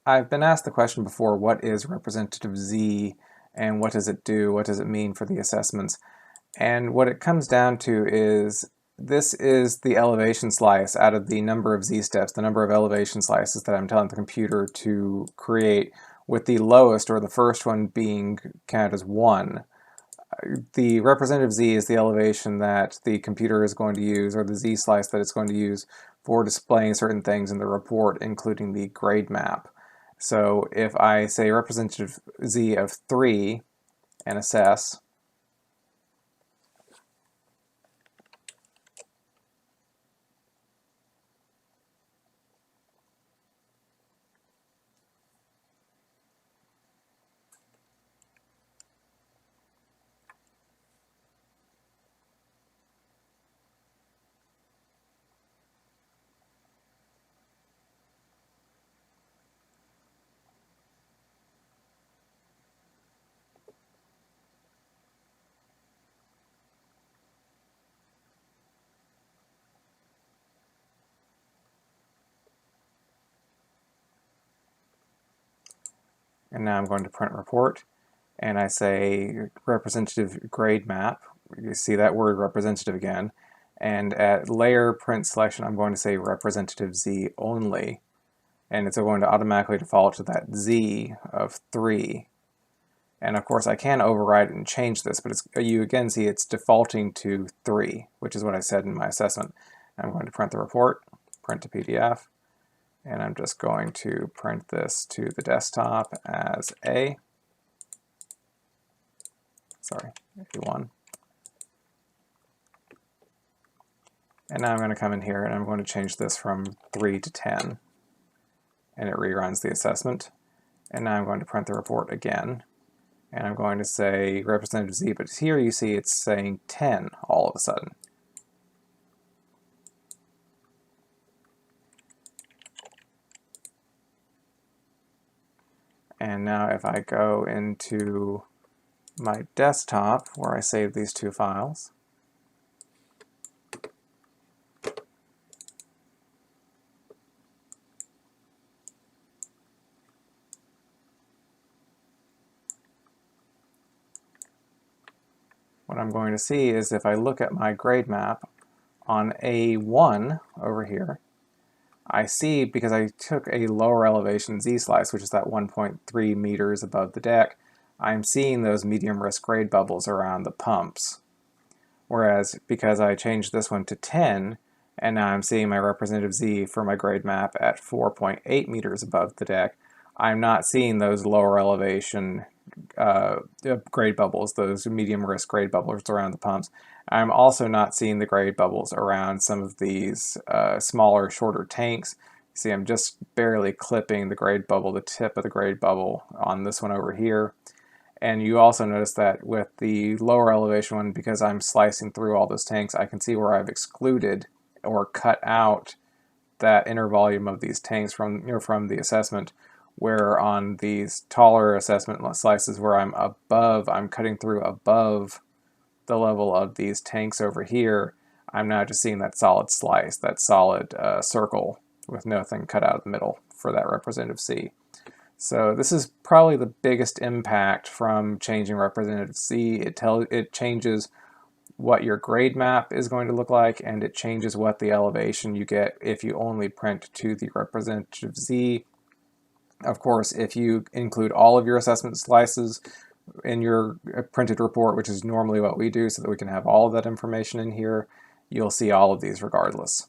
I've been asked the question before, what is representative Z and what does it do? What does it mean for the assessments? And what it comes down to is this is the elevation slice out of the number of Z steps, the number of elevation slices that I'm telling the computer to create, with the lowest, or the first one, being counted as 1. The representative Z is the elevation that the computer is going to use, or the Z slice that it's going to use for displaying certain things in the report, including the grade map. So if I say representative Z of 3 and assess, and now I'm going to print report, and I say representative grade map. You see that word representative again. And at layer print selection, I'm going to say representative Z only. And it's going to automatically default to that Z of 3. And of course I can override it and change this, but you again see it's defaulting to 3, which is what I said in my assessment. I'm going to print the report, print to PDF, and I'm just going to print this to the desktop as A. Sorry, A1. And now I'm going to come in here and I'm going to change this from 3 to 10. And it reruns the assessment. And now I'm going to print the report again. And I'm going to say representative Z, but here you see it's saying 10 all of a sudden. And now if I go into my desktop where I save these two files, what I'm going to see is if I look at my grade map on A1 over here, I see, because I took a lower elevation Z slice, which is that 1.3 meters above the deck, I'm seeing those medium risk grade bubbles around the pumps. Whereas because I changed this one to 10, and now I'm seeing my representative Z for my grade map at 4.8 meters above the deck, I'm not seeing those lower elevation grade bubbles, those medium risk grade bubbles around the pumps. I'm also not seeing the grade bubbles around some of these smaller, shorter tanks. See, I'm just barely clipping the grade bubble, the tip of the grade bubble on this one over here. And you also notice that with the lower elevation one, because I'm slicing through all those tanks, I can see where I've excluded or cut out that inner volume of these tanks from the assessment, where on these taller assessment slices where I'm cutting through above the level of these tanks over here, I'm now just seeing that solid slice, that solid circle with nothing cut out of the middle for that representative C. So this is probably the biggest impact from changing representative C. It changes what your grade map is going to look like, and it changes what the elevation you get if you only print to the representative Z. Of course, if you include all of your assessment slices in your printed report, which is normally what we do so that we can have all of that information in here, you'll see all of these regardless.